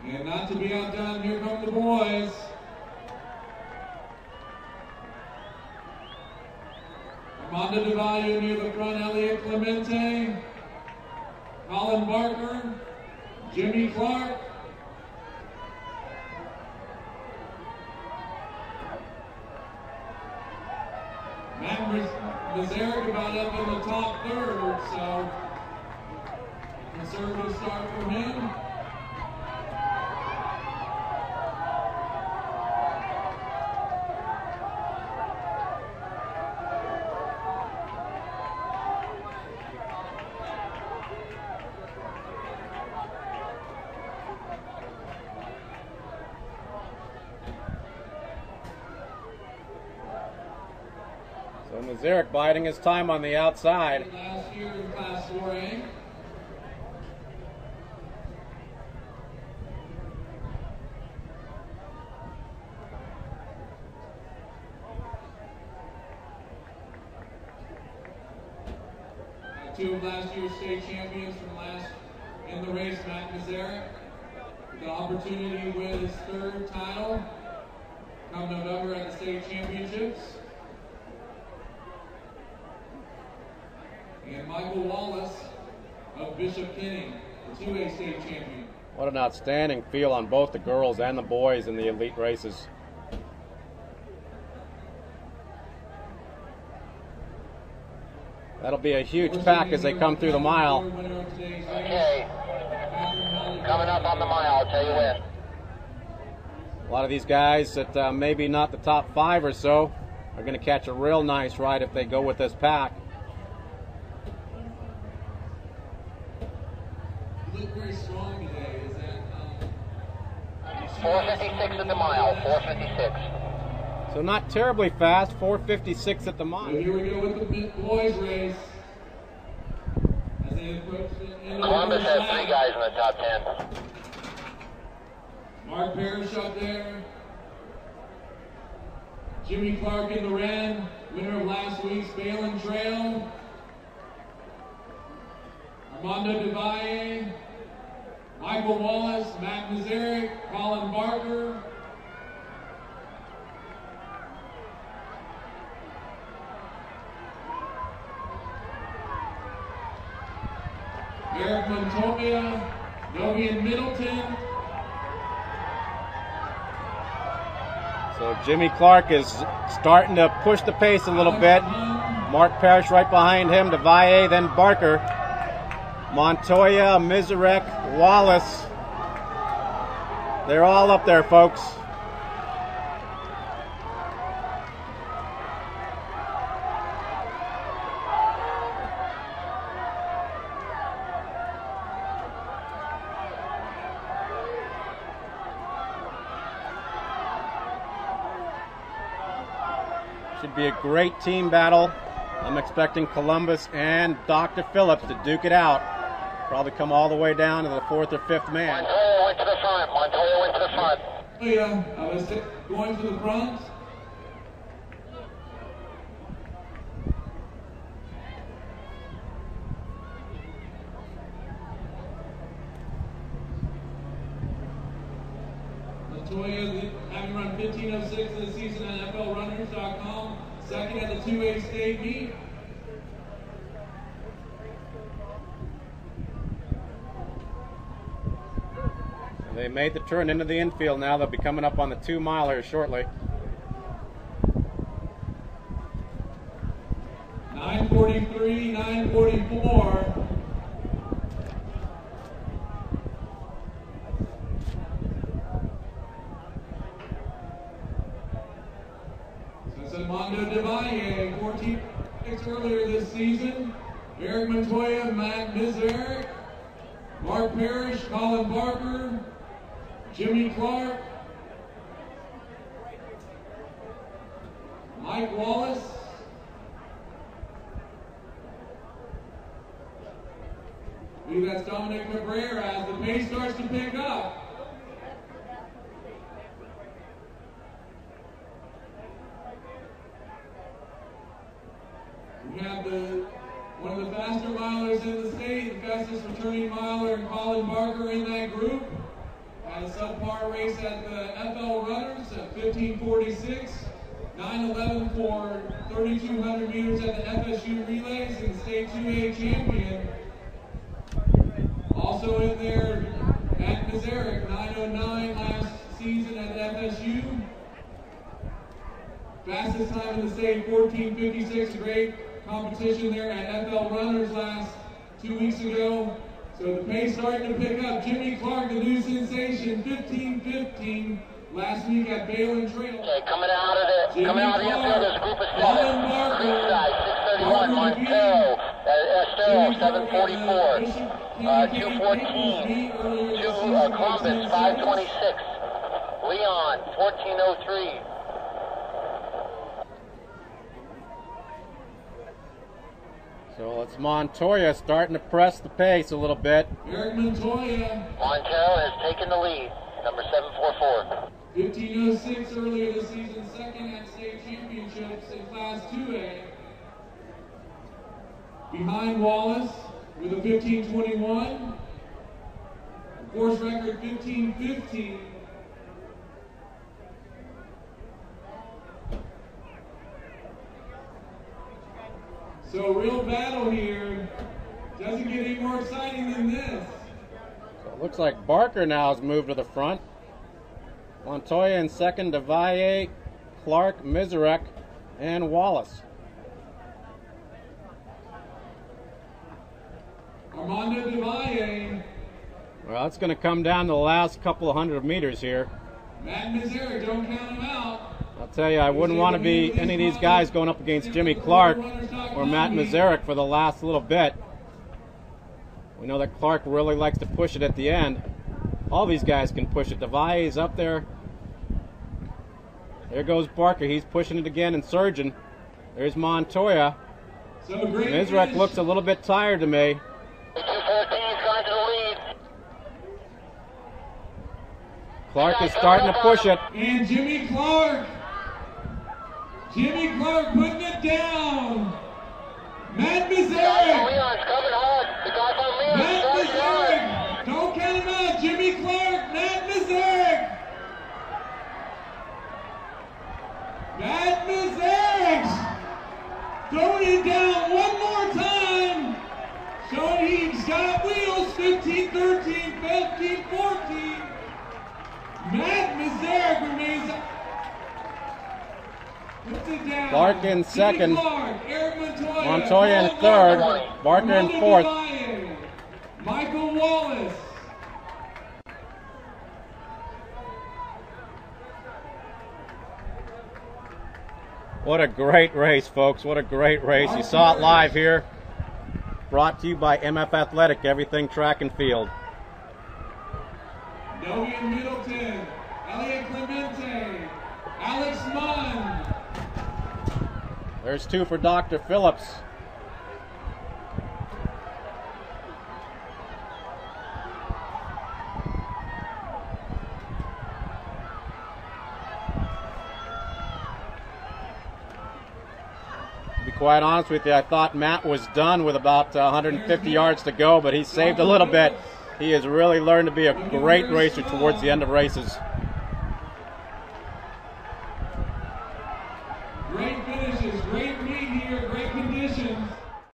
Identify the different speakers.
Speaker 1: And not to be outdone, here come the boys. Armando de Valle near the front, Elliot Clemente, Colin Barker, Jimmy Clark, Matt Mazaric about up in the top third, so conservative start from him.
Speaker 2: So Mazaric biding his time on the outside.
Speaker 1: Last year in Class 4A. Two of last year's state champions from last in the race, Matt Mazaric, with the opportunity to win his third title come November at the state championships. And Michael Wallace of Bishop Kenning, the 2A state champion.
Speaker 2: What an outstanding field on both the girls and the boys in the elite races. That'll be a huge pack as they come through the mile.
Speaker 3: Okay, coming up on the mile, I'll tell you when.
Speaker 2: A lot of these guys that maybe not the top 5 or so are going to catch a real nice ride if they go with this pack.
Speaker 1: You look very strong today. Is that
Speaker 3: 4:56 at the mile, 4:56.
Speaker 2: So not terribly fast, 4:56 at the mile.
Speaker 1: So here we go with the boys race. As they approach the end of the
Speaker 3: Columbus
Speaker 1: first
Speaker 3: has 3
Speaker 1: lap.
Speaker 3: guys in the top 10.
Speaker 1: Mark Parrish up there. Jimmy Clark in the red, winner of last week's Balin Trail. Armando de Valle, Michael Wallace, Matt Mazaric, Colin Barker. Eric Montoya, Novian Middleton.
Speaker 2: So Jimmy Clark is starting to push the pace a little bit. Mark Parrish right behind him, DeValle, then Barker. Montoya, Mazaric, Wallace. They're all up there, folks. Should be a great team battle. I'm expecting Columbus and Dr. Phillips to duke it out. Probably come all the way down to the 4th or 5th man.
Speaker 3: Montoya went to the front. Montoya went to the front.
Speaker 1: Oh yeah, I was going to the front. Montoya having run 15:06 in the season at NFLrunners.com, second at the 2A state meet.
Speaker 2: They made the turn into the infield now. They'll be coming up on the 2 miler shortly.
Speaker 1: 9:43, 9:44. Armando de Valle, 14 picks earlier this season. Eric Montoya, Matt Mazaric, Mark Parrish, Colin Barker, Jimmy Clark, Mike Wallace, I believe that's Dominic Cabrera as the pace starts to pick up. We have one of the faster milers in the state, the fastest returning miler, Colin Barker in that group. had a subpar race at the FL Runners at 15:46. 9:11 for 3,200 meters at the FSU Relays and state 2A champion. Also in there, Matt Mizarek, 9:09 last season at FSU. Fastest time in the state, 14:56. Great competition there at FL Runners last 2 weeks ago. So the pace starting to pick up. Jimmy Clark, the new sensation, 15:15 last week at Balin Trail.
Speaker 3: Okay, coming out of the infield is group of 7. Creekside, 631. Montero, Estero, 744. 214. Columbus, 526. Leon, 1403.
Speaker 2: So it's Montoya starting to press the pace a little bit.
Speaker 1: Eric Montoya.
Speaker 3: Montero has taken the lead, number 744.
Speaker 1: 15:06 earlier this season, second at state championships in Class 2A. Behind Wallace with a 15:21. Course record 15:15. So real battle here. Doesn't get any more exciting than this.
Speaker 2: So it looks like Barker now has moved to the front. Montoya in second, DeValle, Clark, Mizarek, and Wallace.
Speaker 1: Armando DeValle.
Speaker 2: Well, it's going to come down to the last couple of hundred meters here.
Speaker 1: Matt Mizarek, don't count him out.
Speaker 2: I'll tell you, I wouldn't want to be any of these guys going up against Jimmy Clark or Matt Mizarek for the last little bit. We know that Clark really likes to push it at the end. All these guys can push it. DeValle is up there. There goes Barker. He's pushing it again and surging. There's Montoya. Mizarek looks a little bit tired to me.
Speaker 3: 214's gone to the lead.
Speaker 2: Clark is starting to push it.
Speaker 1: And Jimmy Clark putting it down. Matt Mizarek.
Speaker 3: Leon's coming hard. The guy from Leon.
Speaker 1: Matt Mizarek. Don't count him out. Jimmy Clark. Matt Mizarek. Matt Mizarek. Throwing it down one more time. Showing he's got wheels. 15-13, 15-14. Matt Mizarek remains.
Speaker 2: Clark in second.
Speaker 1: Clark,
Speaker 2: Montoya in third. Barker in fourth.
Speaker 1: Michael Wallace.
Speaker 2: What a great race, folks. What a great race. You saw it live here. Brought to you by MF Athletic, everything track and field.
Speaker 1: Novian Middleton, Elliot Clemente, Alex Munn.
Speaker 2: There's two for Dr. Phillips. To be quite honest with you, I thought Matt was done with about 150 yards to go, but he saved a little bit. He has really learned to be a great racer towards the end of races.